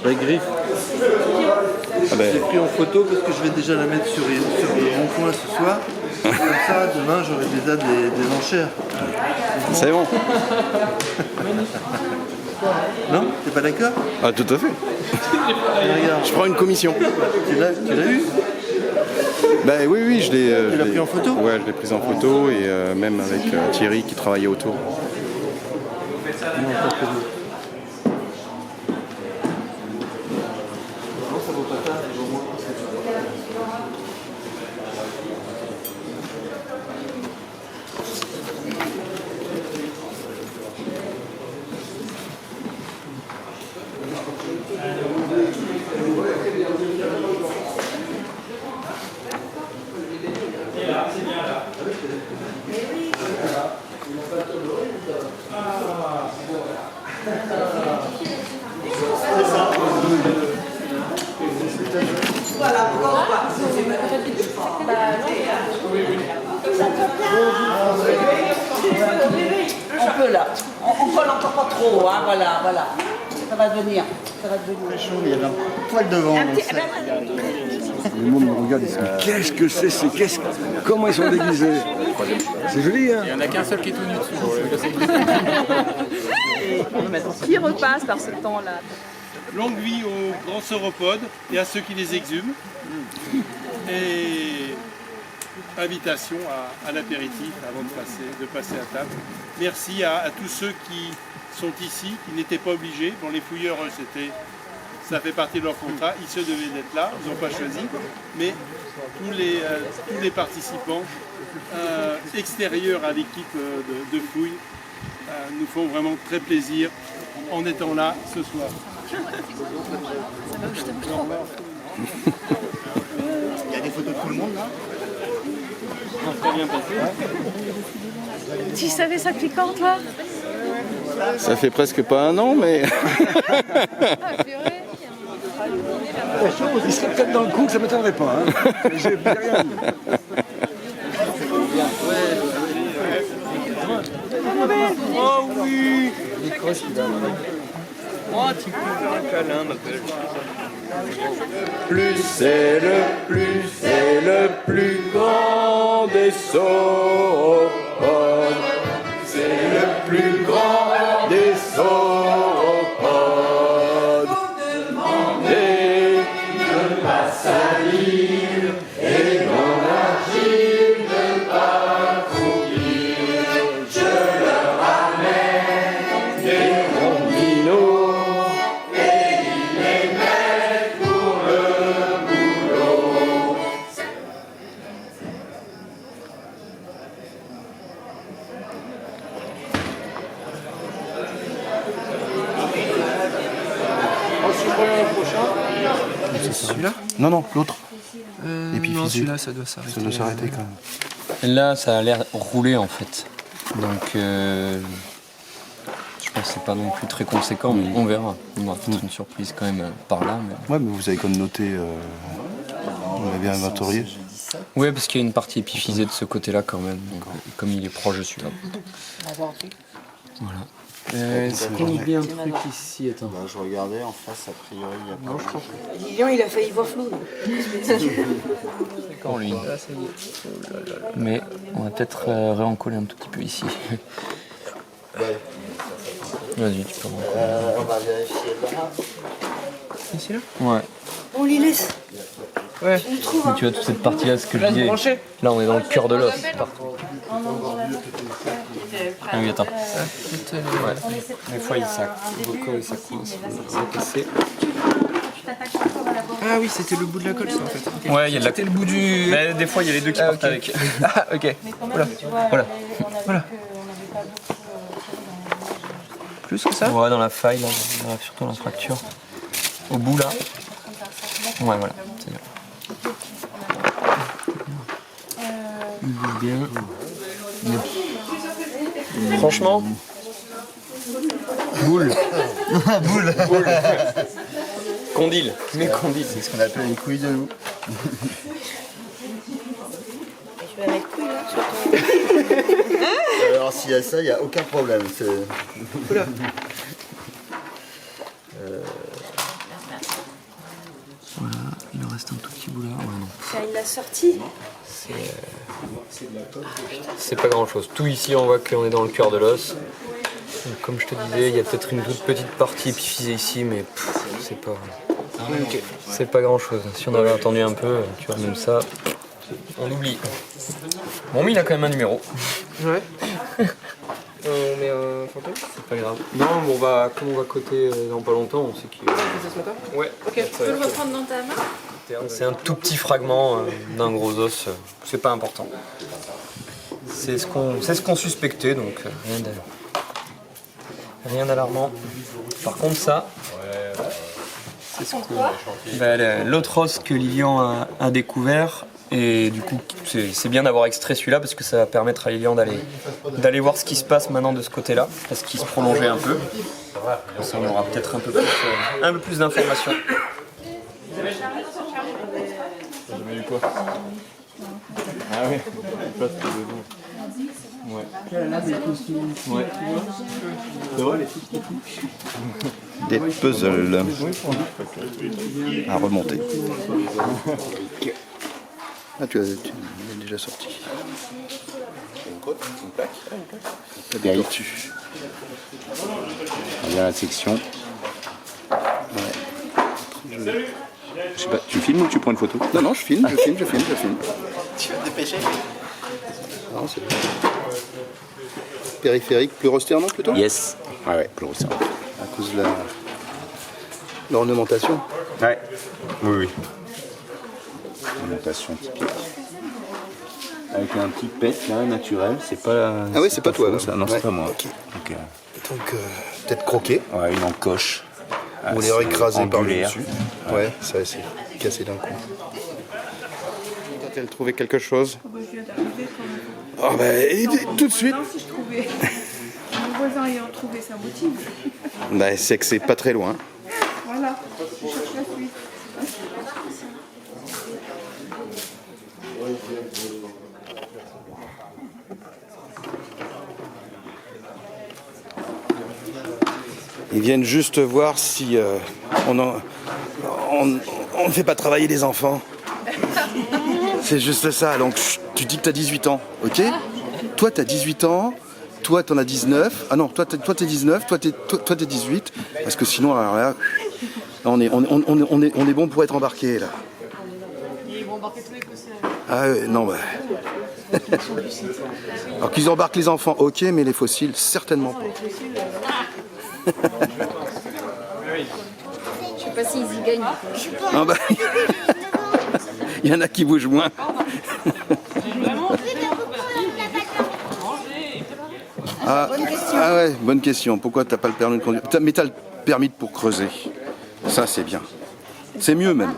La griffe. Ah ben, J'ai pris en photo parce que je vais déjà la mettre sur le bon coin ce soir. Comme ça, demain, j'aurai déjà des enchères. c'est bon. Non? T'es pas d'accord? Ah, tout à fait. Regarde, Je prends une commission. tu l'as eu? Ben oui, oui, je l'ai. Tu l'as pris en photo? Ouais, je l'ai prise en photo et même avec Thierry qui travaillait autour. Non, pas que nous. Non, ça vaut pas tard, au moins. Un peu là. On colle encore pas trop, hein, voilà, voilà. Ça va devenir. Ça va devenir. Très chaud, il y avait un poil devant. Le monde me regarde et se dit qu'est-ce que c'est, comment ils sont déguisés. C'est joli, hein. Il n'y en a qu'un seul qui est tout nu dessous. Qui repasse par ce temps-là? Longue vie aux grands sauropodes et à ceux qui les exhument. Et invitation à l'apéritif avant de passer à table. Merci à tous ceux qui sont ici, qui n'étaient pas obligés. Bon, les fouilleurs, ça fait partie de leur contrat, ils se devaient d'être là, ils n'ont pas choisi. Mais tous les participants extérieurs à l'équipe de fouilles nous font vraiment très plaisir en étant là ce soir. Il y a des photos de tout le monde là. Tu savais ça depuis quand, toi? Ça fait presque pas un an, mais. Il serait peut-être dans le coup, ça ne m'étonnerait pas. Hein. J'ai rien dit. Oh oui! Plus c'est le plus grand des sauropodes. C'est le plus grand des sauropodes. Demandez de pas salir et dans l'argile de pas croupir. Je leur ramène des rondineaux et ils les mettent pour le boulot. C'est celui-là? Non, non, l'autre. Épiphysique. Non, celui-là, ça doit s'arrêter. Ça doit s'arrêter quand même. Là, ça a l'air roulé en fait. Donc, je pense que c'est pas non plus très conséquent, mais on verra. Il y aura peut-être une surprise quand même par là. Mais... Ouais, mais vous avez comme noté. Vous l'avez inventorié. Ouais, parce qu'il y a une partie épiphysée de ce côté-là quand même. Donc, comme il est proche de celui-là. Voilà. Est-ce qu'on oublie un truc ici? Attends. Bah, je regardais en face, a priori, il y a pas. Non, je crois pas. Lilian, il a failli voir flou. D'accord, lui. Mais on va peut-être réencoller un tout petit peu ici. Vas-y, tu peux On va vérifier là. Ici là? Ouais. On les laisse. Ouais. Mais tu vois toute cette partie-là, ce que je disais. Là, on est dans le cœur de l'os. Ah oui, attends. Ouais. Des fois, ça coince. Ça cassé. Ah oui, c'était le bout de la colle, ça, en fait. Ouais, il y a de la... C'était le bout du... Mais des fois, il y a les deux qui partent avec. Ah, ok. Voilà. Voilà. Plus que ça? Ouais, dans la faille, là, surtout dans la fracture. Au bout, là. Ouais, voilà. C'est bien. Il bouge bien. Mais... Franchement, boule. Boule. Condyle. Mais condyle. C'est ce qu'on appelle les couilles de loup. Je vais mettre couille là sur ton... Alors s'il y a ça, il n'y a aucun problème. reste un tout petit bout là. Ouais, non. Il l'a sorti. C'est pas grand chose. Tout ici, on voit qu'on est dans le cœur de l'os. Donc, comme je te disais, il y a peut-être une toute petite partie épiphysée ici, mais c'est pas grand chose. Si on avait attendu un peu, tu vois, même ça, on oublie. Bon, mais il a quand même un numéro. Ouais. On met un fantôme? C'est pas grave. Non, mais comme on va coter dans pas longtemps, on sait qu'il. C'est ce matin? Ouais. Ok, tu peux le reprendre dans ta main? C'est un tout petit fragment d'un gros os, c'est pas important. C'est ce qu'on suspectait, donc rien d'alarmant. Par contre ça, c'est ce que l'autre os que Lilian a découvert, et du coup c'est bien d'avoir extrait celui-là parce que ça va permettre à Lilian d'aller voir ce qui se passe maintenant de ce côté-là, parce qu'il se prolongeait un peu. Ça on aura peut-être un peu plus d'informations. T'as jamais eu quoi? Ah ouais, pas ce que je veux. Ouais. Ouais. C'est vrai? Des puzzles à remonter. Ah, tu l'as déjà sorti. Une plaque. Derrière dessus. Regarde la section. Je sais pas, tu filmes ou tu prends une photo? Non, non, je filme. Tu vas te dépêcher? Non, c'est périphérique, pleuroster, non, plutôt? Yes. Ah ouais, pleuroster. À cause de l'ornementation. Ouais. Oui. Ornementation typique. Avec un petit pet là, naturel, c'est pas. Ah oui, c'est pas toi, faux, là. ça. Non, Ouais. c'est pas moi. Ok. Donc, peut-être croquer. ouais, une encoche. Ou les écraser par le angulaire. dessus. Ouais, ça c'est cassé d'un coup. T'as-t-elle trouvé quelque chose? Je viens d'arriver quand Ah bah, tout de suite. si je trouvais. Mon voisin ayant trouvé sa boutique. Bah, c'est que c'est pas très loin. Voilà, je cherche la suite. Ils viennent juste voir si on ne fait pas travailler les enfants. C'est juste ça. Donc tu dis que tu as 18 ans, ok? Toi tu as 18 ans, toi tu en as 19. Ah non, toi t'es 19, toi t'es 18. Parce que sinon, alors là, on est bon pour être embarqué là. Ils vont embarquer tous les fossiles. Ah non, bah. Alors qu'ils embarquent les enfants, ok, mais les fossiles, certainement pas. Je sais pas s'ils y gagnent. Ah bah, il y en a qui bougent moins. Ah ouais, bonne question. Pourquoi t'as pas le permis de conduire? Mais t'as le permis pour creuser. Ça c'est bien. C'est mieux même.